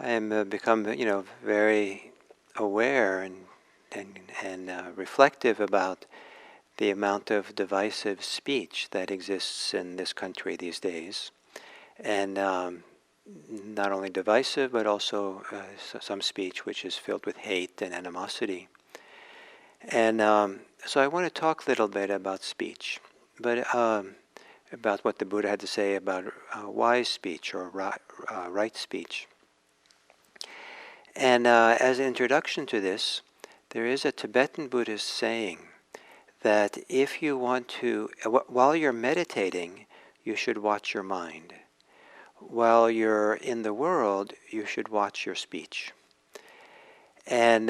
I am become, very aware and reflective about the amount of divisive speech that exists in this country these days, and not only divisive, but also some speech which is filled with hate and animosity. And so I want to talk a little bit about speech, but about what the Buddha had to say about wise speech or right speech. And as an introduction to this, there is a Tibetan Buddhist saying that if you want to, while you're meditating, you should watch your mind. While you're in the world, you should watch your speech. And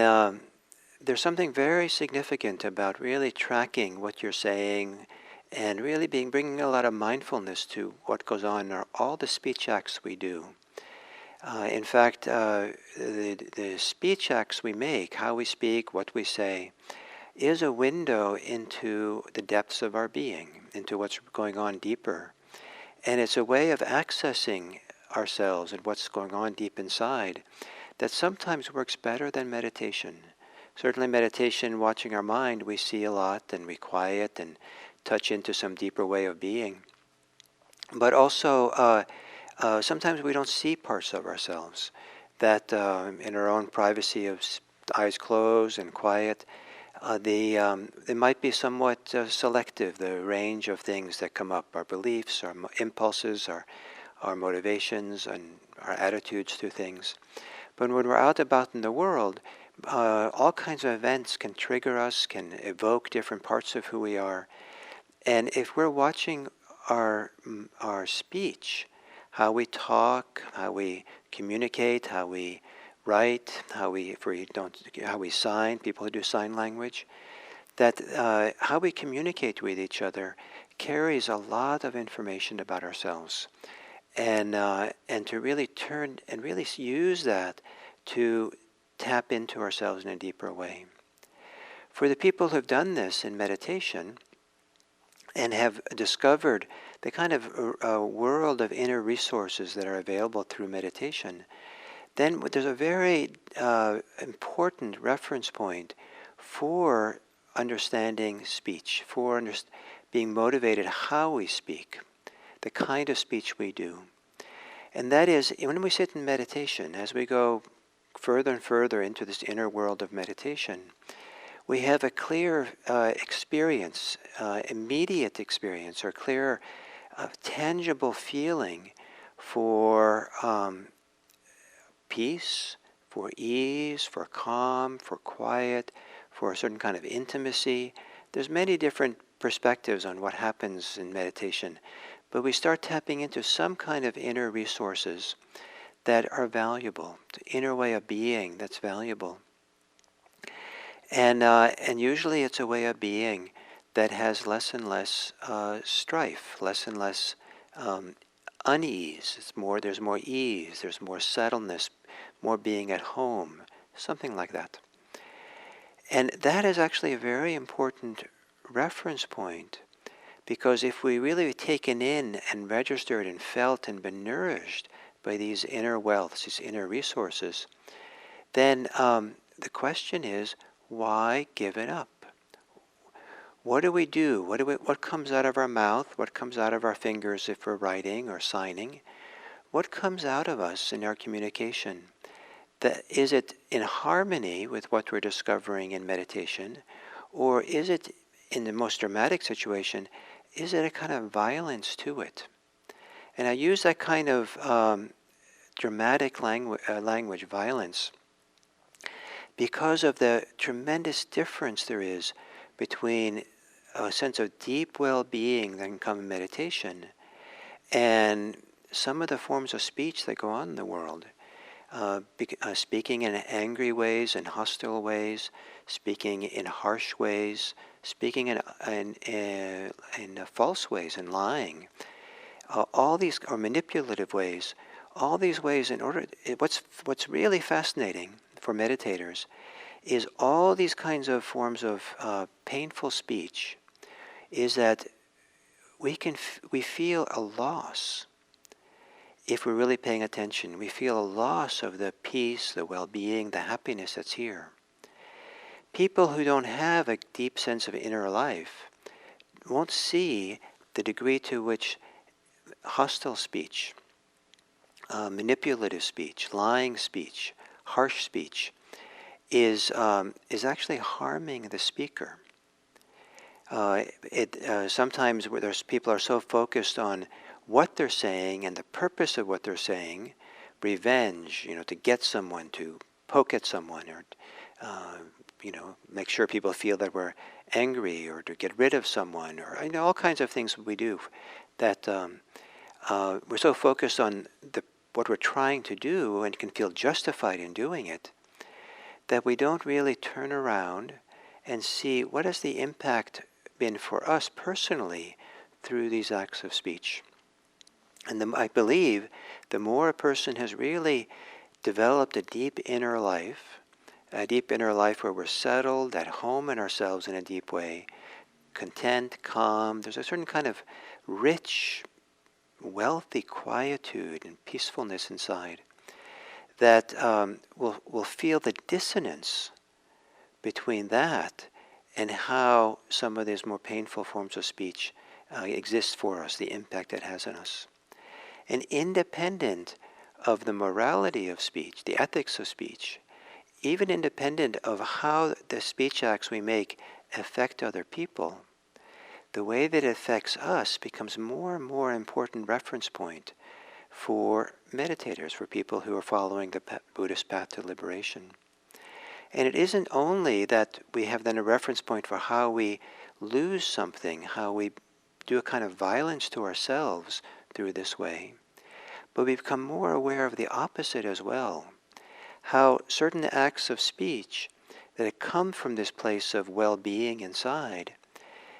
there's something very significant about really tracking what you're saying and really bringing a lot of mindfulness to what goes on in all the speech acts we do. In fact, the speech acts we make, how we speak, what we say, is a window into the depths of our being, into what's going on deeper. And it's a way of accessing ourselves and what's going on deep inside that sometimes works better than meditation. Certainly meditation, watching our mind, we see a lot and we quiet and touch into some deeper way of being. But also, sometimes we don't see parts of ourselves that in our own privacy of eyes closed and quiet, they might be somewhat selective, the range of things that come up, our beliefs, our impulses, our motivations, and our attitudes to things. But when we're out about in the world, all kinds of events can trigger us, can evoke different parts of who we are. And if we're watching our speech, how we talk, how we communicate, how we write, how we sign, people who do sign language, that how we communicate with each other carries a lot of information about ourselves, and to really turn and really use that to tap into ourselves in a deeper way. For the people who've done this in meditation and have discovered the kind of world of inner resources that are available through meditation, then there's a very important reference point for understanding speech, for being motivated how we speak, the kind of speech we do. And that is, when we sit in meditation, as we go further and further into this inner world of meditation, we have a clear experience, immediate experience, or clear, tangible feeling for peace, for ease, for calm, for quiet, for a certain kind of intimacy. There's many different perspectives on what happens in meditation, but we start tapping into some kind of inner resources that are valuable, the inner way of being that's valuable. And usually it's a way of being that has less and less strife, less and less unease. There's more ease, there's more settledness, more being at home, something like that. And that is actually a very important reference point, because if we really taken in and registered and felt and been nourished by these inner wealths, these inner resources, then the question is, why give it up? What do we do? What comes out of our mouth? What comes out of our fingers if we're writing or signing? What comes out of us in our communication? Is it in harmony with what we're discovering in meditation? Or is it, in the most dramatic situation, is it a kind of violence to it? And I use that kind of dramatic language, violence, because of the tremendous difference there is between a sense of deep well-being that can come in meditation and some of the forms of speech that go on in the world. Speaking in angry ways and hostile ways, speaking in harsh ways, speaking in false ways and lying. All these, or manipulative ways, all these ways what's really fascinating for meditators is all these kinds of forms of painful speech is that we feel a loss if we're really paying attention, we feel a loss of the peace, the well-being, the happiness that's here. People who don't have a deep sense of inner life won't see the degree to which hostile speech, manipulative speech, lying speech, harsh speech is actually harming the speaker. Sometimes where people are so focused on what they're saying and the purpose of what they're saying, revenge, to get someone, to poke at someone, or make sure people feel that we're angry, or to get rid of someone, or all kinds of things we do. That we're so focused on what we're trying to do and can feel justified in doing it, that we don't really turn around and see what has the impact been for us personally through these acts of speech. And I believe the more a person has really developed a deep inner life where we're settled, at home in ourselves in a deep way, content, calm, there's a certain kind of rich, wealthy quietude and peacefulness inside that we'll feel the dissonance between that and how some of these more painful forms of speech exist for us, the impact it has on us. And independent of the morality of speech, the ethics of speech, even independent of how the speech acts we make affect other people, the way that it affects us becomes more and more important reference point for meditators, for people who are following the Buddhist path to liberation. And it isn't only that we have then a reference point for how we lose something, how we do a kind of violence to ourselves through this way, but we become more aware of the opposite as well. How certain acts of speech that come from this place of well-being inside,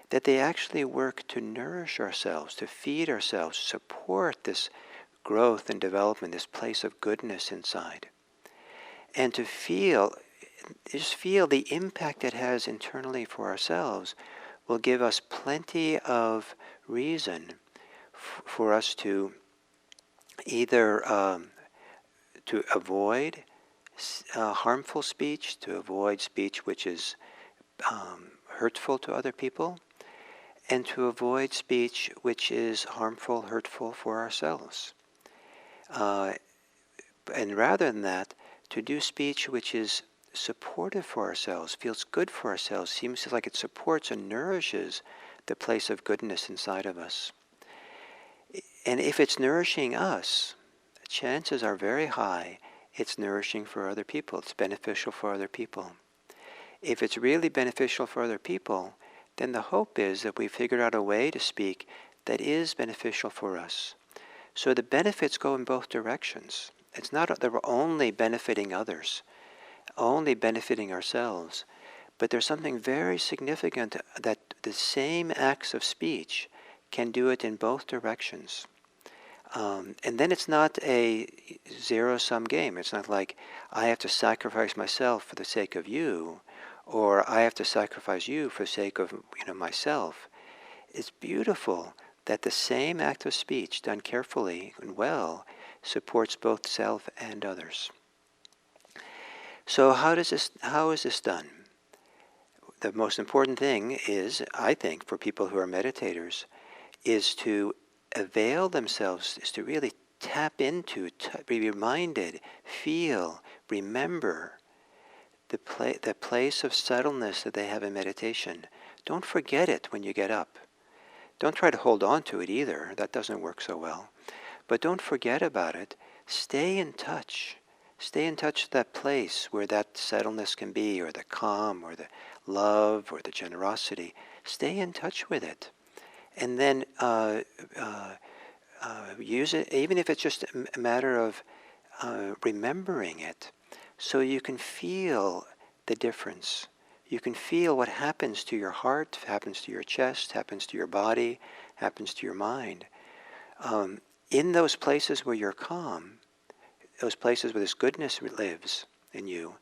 that they actually work to nourish ourselves, to feed ourselves, support this growth and development, this place of goodness inside. And to just feel the impact it has internally for ourselves will give us plenty of reason for us to either to avoid harmful speech, to avoid speech which is hurtful to other people, and to avoid speech which is harmful, hurtful for ourselves. And rather than that, to do speech which is supportive for ourselves, feels good for ourselves, seems like it supports and nourishes the place of goodness inside of us. And if it's nourishing us, chances are very high it's nourishing for other people. It's beneficial for other people. If it's really beneficial for other people, then the hope is that we figured out a way to speak that is beneficial for us. So the benefits go in both directions. It's not that we're only benefiting others, only benefiting ourselves, but there's something very significant that the same acts of speech can do it in both directions. And then it's not a zero-sum game. It's not like I have to sacrifice myself for the sake of you, or I have to sacrifice you for the sake of myself. It's beautiful that the same act of speech done carefully and well supports both self and others. So how is this done? The most important thing is, I think, for people who are meditators, is to avail themselves, is to really tap into, be reminded, feel, remember the place of subtleness that they have in meditation. Don't forget it when you get up. Don't try to hold on to it either. That doesn't work so well. But don't forget about it. Stay in touch. Stay in touch with that place where that subtleness can be, or the calm, or the love, or the generosity. Stay in touch with it. And then use it, even if it's just a matter of remembering it, so you can feel the difference. You can feel what happens to your heart, happens to your chest, happens to your body, happens to your mind. In those places where you're calm, those places where this goodness lives in you,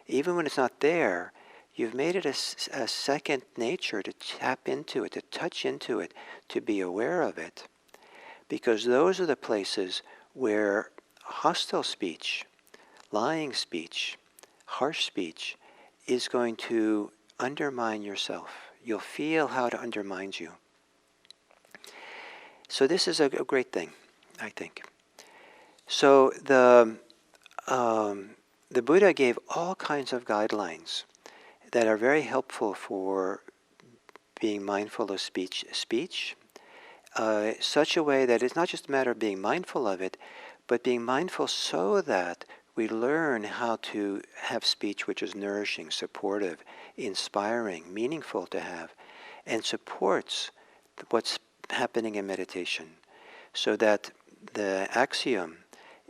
even when it's not there, you've made it a second nature to tap into it, to touch into it, to be aware of it. Because those are the places where hostile speech, lying speech, harsh speech is going to undermine yourself. You'll feel how it undermines you. So this is a great thing, I think. So the Buddha gave all kinds of guidelines that are very helpful for being mindful of speech, such a way that it's not just a matter of being mindful of it, but being mindful so that we learn how to have speech which is nourishing, supportive, inspiring, meaningful to have, and supports what's happening in meditation. So that the axiom,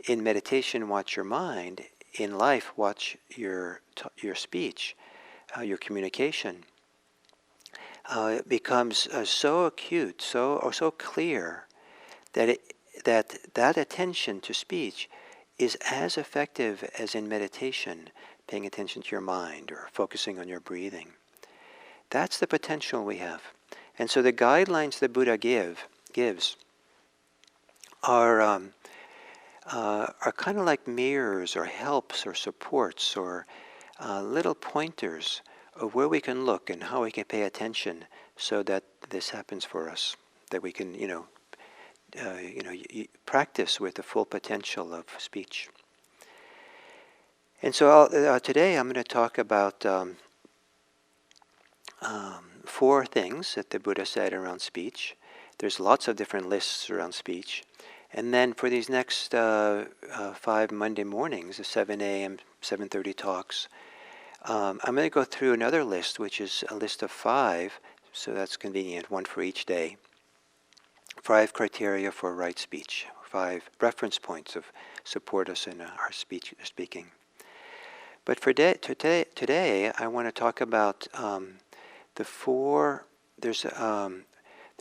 in meditation watch your mind, in life watch your speech, your communication, becomes so acute, so clear that that attention to speech is as effective as in meditation, paying attention to your mind or focusing on your breathing. That's the potential we have. And so the guidelines the Buddha gives are kind of like mirrors or helps or supports or little pointers of where we can look and how we can pay attention so that this happens for us, that we can, practice with the full potential of speech. And so today I'm going to talk about 4 things that the Buddha said around speech. There's lots of different lists around speech. And then for these next 5 Monday mornings, the 7 a.m., 7:30 talks, I'm going to go through another list, which is a list of 5, so that's convenient, 1 for each day. 5 criteria for right speech, 5 reference points of support us in our speaking. But for today, I want to talk about the 4. There's a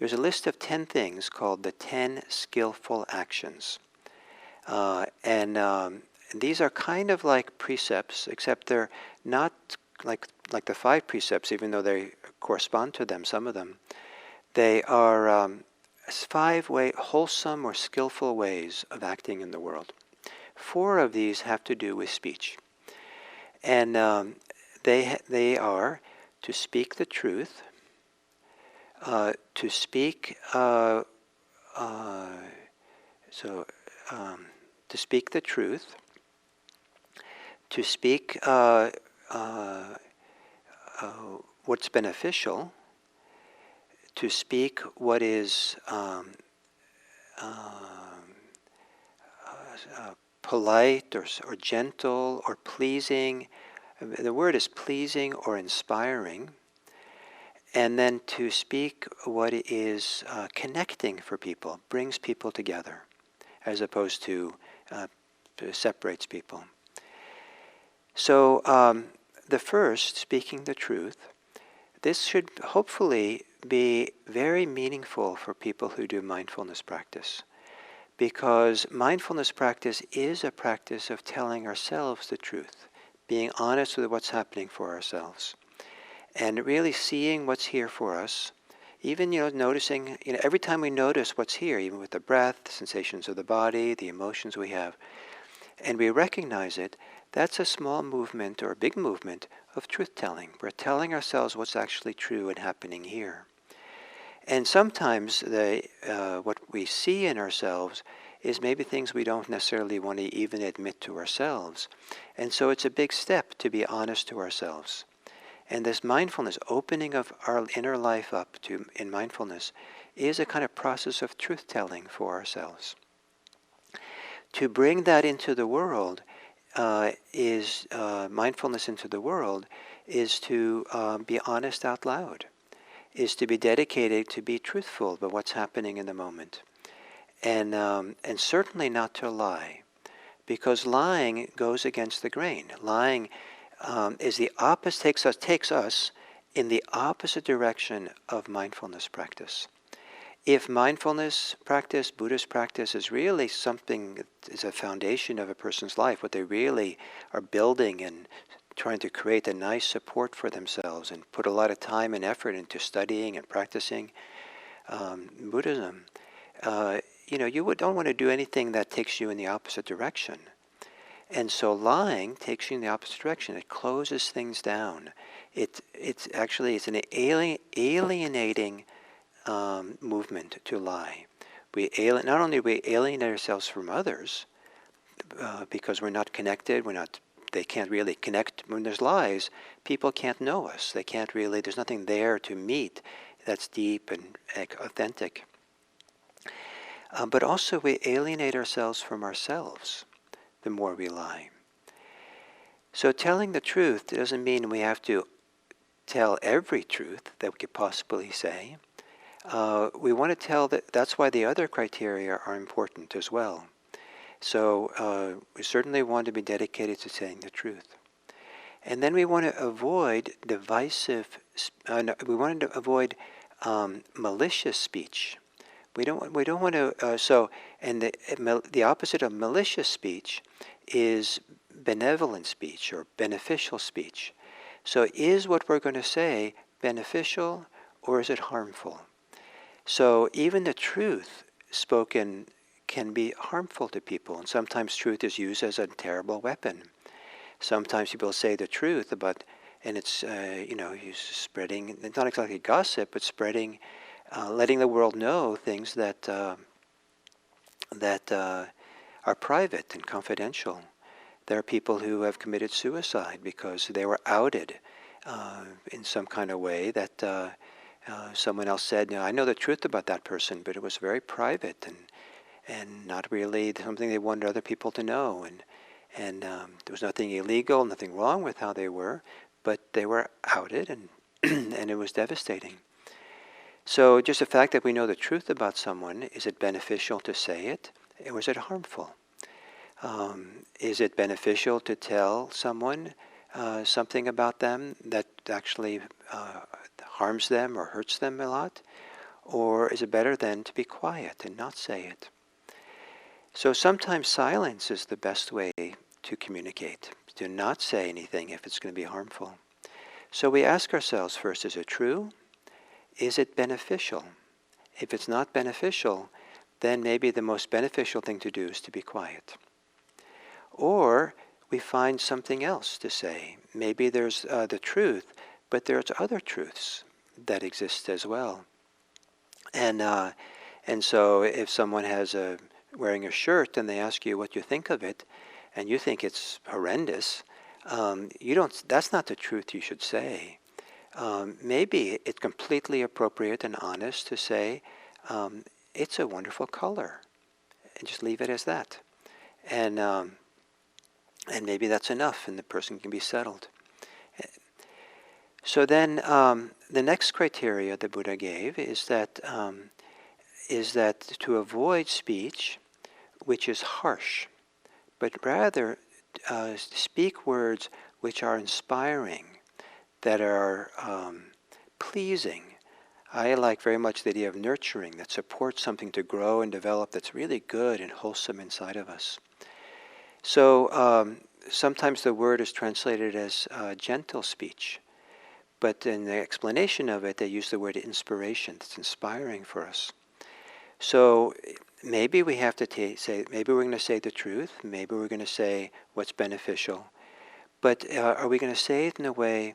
list of 10 things called the 10 skillful actions, and these are kind of like precepts, except they're not like the 5 precepts, even though they correspond to them. Some of them, they are 5 wholesome or skillful ways of acting in the world. 4 of these have to do with speech, and they are to speak the truth, to speak to speak the truth, to speak what's beneficial, to speak what is polite or gentle or pleasing. The word is pleasing or inspiring. And then to speak what is connecting for people, brings people together, as opposed to separates people. So the first, speaking the truth, this should hopefully be very meaningful for people who do mindfulness practice, because mindfulness practice is a practice of telling ourselves the truth, being honest with what's happening for ourselves, and really seeing what's here for us. Even noticing, every time we notice what's here, even with the breath, the sensations of the body, the emotions we have, and we recognize it, that's a small movement or a big movement of truth-telling. We're telling ourselves what's actually true and happening here. And sometimes what we see in ourselves is maybe things we don't necessarily want to even admit to ourselves. And so it's a big step to be honest to ourselves. And this mindfulness, opening of our inner life up in mindfulness, is a kind of process of truth-telling for ourselves. To bring that into the world mindfulness into the world is to be honest out loud, is to be dedicated to be truthful about what's happening in the moment, and certainly not to lie, because lying goes against the grain. Lying is the opposite, takes us in the opposite direction of mindfulness practice. If mindfulness practice, Buddhist practice, is really something that is a foundation of a person's life, what they really are building and trying to create a nice support for themselves and put a lot of time and effort into studying and practicing Buddhism, don't want to do anything that takes you in the opposite direction. And so lying takes you in the opposite direction. It closes things down. It's an alienating movement to lie. Not only do we alienate ourselves from others because we're not connected, they can't really connect. When there's lies, people can't know us. They can't really, there's nothing there to meet that's deep and authentic. But also we alienate ourselves from ourselves the more we lie. So telling the truth doesn't mean we have to tell every truth that we could possibly say. We want to tell that's why the other criteria are important as well. So we certainly want to be dedicated to saying the truth. And then we want to avoid malicious speech. We don't want to, the opposite of malicious speech is benevolent speech or beneficial speech. So is what we're going to say beneficial or is it harmful? So even the truth spoken can be harmful to people, and sometimes truth is used as a terrible weapon. Sometimes people say the truth and it's spreading, it's not exactly gossip, but spreading, letting the world know things that are private and confidential. There are people who have committed suicide because they were outed in some kind of way that someone else said, I know the truth about that person, but it was very private and not really something they wanted other people to know. And there was nothing illegal, nothing wrong with how they were, but they were outed and and it was devastating. So just the fact that we know the truth about someone, is it beneficial to say it or is it harmful? Is it beneficial to tell someone something about them that actually harms them or hurts them a lot? Or is it better then to be quiet and not say it? So sometimes silence is the best way to communicate, to not say anything if it's going to be harmful. So we ask ourselves first, is it true? Is it beneficial? If it's not beneficial, then maybe the most beneficial thing to do is to be quiet. Or we find something else to say. Maybe there's the truth, but there's other truths that exist as well. And so if someone has wearing a shirt and they ask you what you think of it, and you think it's horrendous, that's not the truth you should say. Maybe it's completely appropriate and honest to say, it's a wonderful color, and just leave it as that. And maybe that's enough, and the person can be settled. So then the next criteria the Buddha gave is that to avoid speech which is harsh, but rather speak words which are inspiring, that are pleasing. I like very much the idea of nurturing, that supports something to grow and develop that's really good and wholesome inside of us. So sometimes the word is translated as gentle speech, but in the explanation of it, they use the word inspiration. It's inspiring for us. So maybe we have to say, maybe we're going to say the truth, maybe we're going to say what's beneficial, but are we going to say it in a way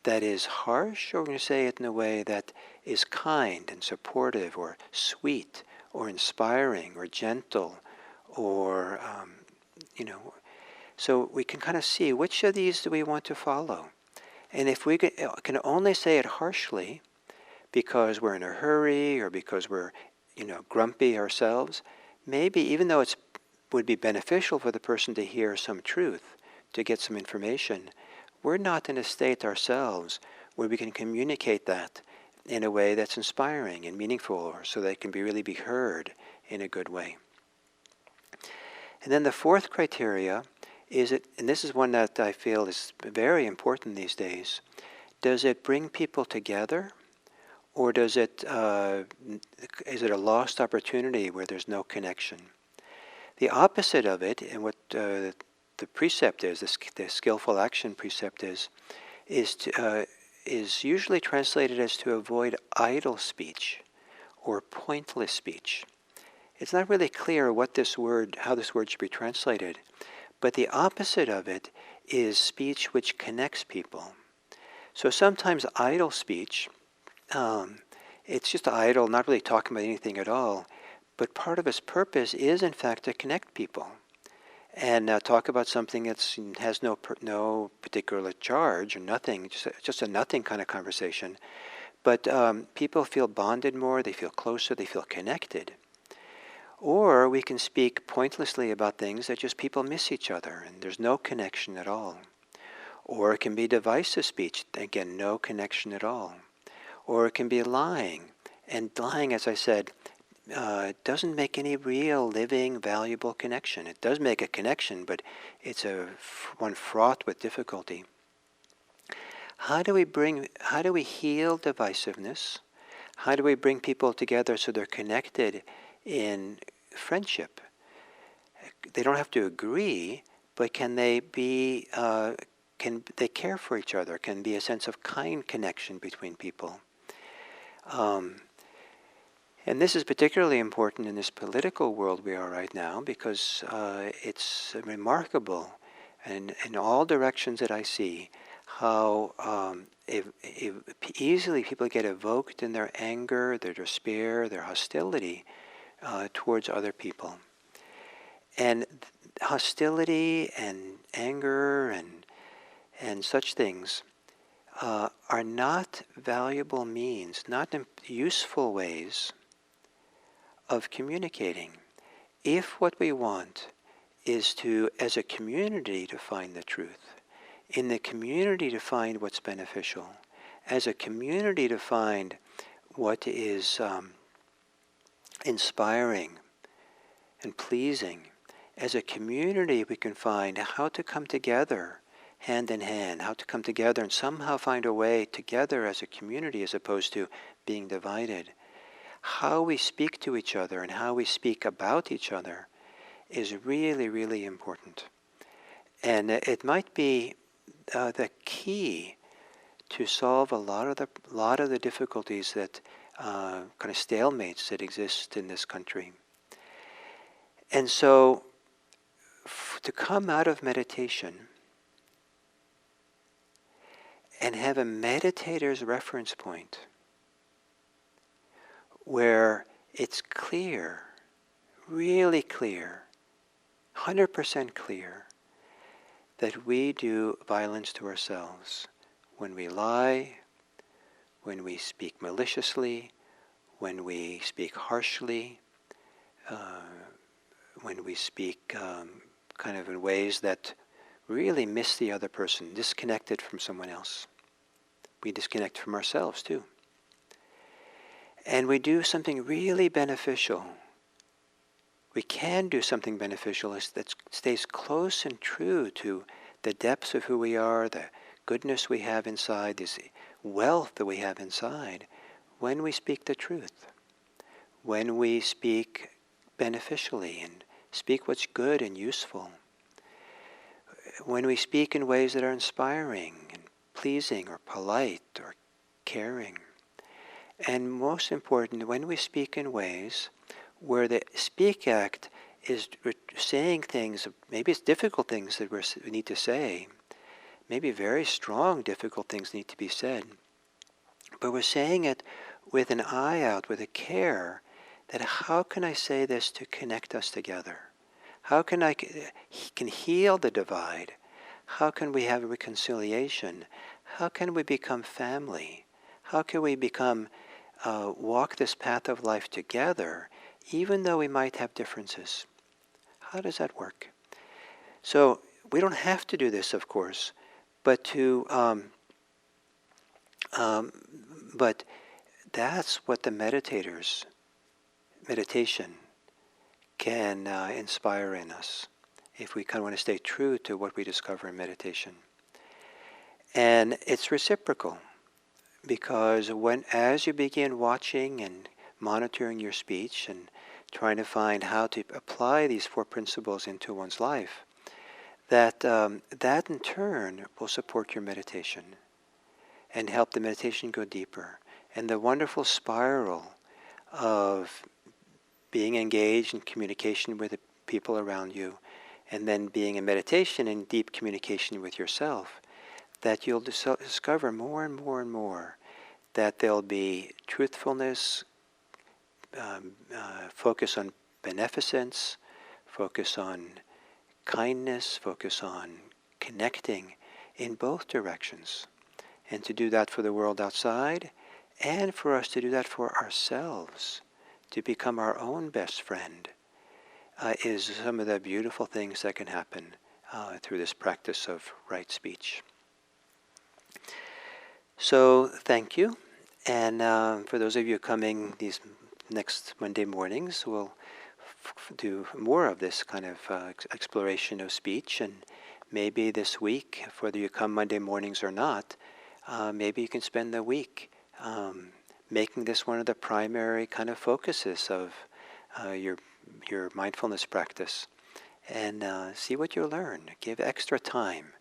that is harsh, or are we going to say it in a way that is kind and supportive, or sweet, or inspiring, or gentle, or, so we can kind of see which of these do we want to follow. And if we can only say it harshly because we're in a hurry or because we're grumpy ourselves, maybe even though it would be beneficial for the person to hear some truth, to get some information, we're not in a state ourselves where we can communicate that in a way that's inspiring and meaningful, or so that it can really be heard in a good way. And then the fourth criteria is and this is one that I feel is very important these days, does it bring people together? Or is it a lost opportunity where there's no connection? The opposite of it, and what the precept is, the skillful action precept is usually translated as to avoid idle speech or pointless speech. it's not really clear what this word, how this word should be translated. But the opposite of it is speech which connects people. So sometimes idle speech, it's just idle, not really talking about anything at all. But part of its purpose is, in fact, to connect people and talk about something that has no particular charge or nothing, just a nothing kind of conversation. But people feel bonded more, they feel closer, they feel connected. Or we can speak pointlessly about things that just people miss each other and there's no connection at all. Or it can be divisive speech, again, no connection at all. Or it can be lying. And lying, as I said, doesn't make any real, living, valuable connection. It does make a connection, but it's one fraught with difficulty. How do we heal divisiveness? How do we bring people together so they're connected in friendship? They don't have to agree, but can they care for each other? Can be a sense of kind connection between people? And this is particularly important in this political world we are right now, because it's remarkable, and in all directions that I see, how easily people get evoked in their anger, their despair, their hostility towards other people. And hostility and anger and such things are not valuable means, not useful ways of communicating. If what we want is to, as a community, to find the truth, in the community to find what's beneficial, as a community to find what is inspiring and pleasing, as a community we can find how to come together hand in hand, how to come together and somehow find a way together as a community as opposed to being divided. How we speak to each other and how we speak about each other is really, really important. And it might be the key to solve a lot of the difficulties that kind of stalemates that exist in this country. And so to come out of meditation and have a meditator's reference point where it's clear, really clear, 100% clear, that we do violence to ourselves when we lie, when we speak maliciously, when we speak harshly, when we speak kind of in ways that really miss the other person, disconnected from someone else. We disconnect from ourselves too. And we do something really beneficial. We can do something beneficial that stays close and true to the depths of who we are, the goodness we have inside, this wealth that we have inside, when we speak the truth, when we speak beneficially and speak what's good and useful, when we speak in ways that are inspiring and pleasing or polite or caring. And most important, when we speak in ways where the speak act is saying things, maybe it's difficult things that we need to say, maybe very strong, difficult things need to be said, but we're saying it with an eye out, with a care, that how can I say this to connect us together? How can I can heal the divide? How can we have a reconciliation? How can we become family? How can we become walk this path of life together, even though we might have differences? How does that work? So we don't have to do this, of course, but but that's what the meditation can inspire in us, if we kind of want to stay true to what we discover in meditation. And it's reciprocal, because as you begin watching and monitoring your speech and trying to find how to apply these 4 principles into one's life, that in turn will support your meditation and help the meditation go deeper. And the wonderful spiral of being engaged in communication with the people around you, and then being in meditation in deep communication with yourself, that you'll discover more and more and more that there'll be truthfulness, focus on beneficence, focus on kindness, focus on connecting in both directions. And to do that for the world outside, and for us to do that for ourselves, to become our own best friend, is some of the beautiful things that can happen through this practice of right speech. So thank you. And for those of you coming these next Monday mornings, we'll do more of this kind of exploration of speech. And maybe this week, whether you come Monday mornings or not, maybe you can spend the week making this one of the primary kind of focuses of your mindfulness practice, and see what you learn. Give extra time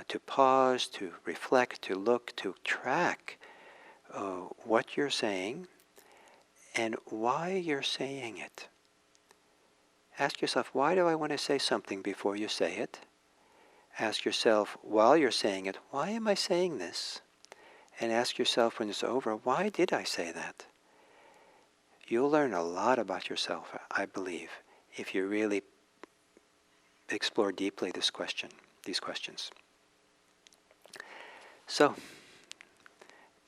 to pause, to reflect, to look, to track what you're saying and why you're saying it. Ask yourself, why do I want to say something before you say it? Ask yourself, while you're saying it, why am I saying this? And ask yourself when it's over, why did I say that? You'll learn a lot about yourself, I believe, if you really explore deeply these questions. So,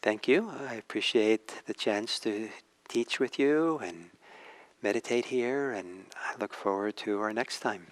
thank you. I appreciate the chance to teach with you and meditate here, and I look forward to our next time.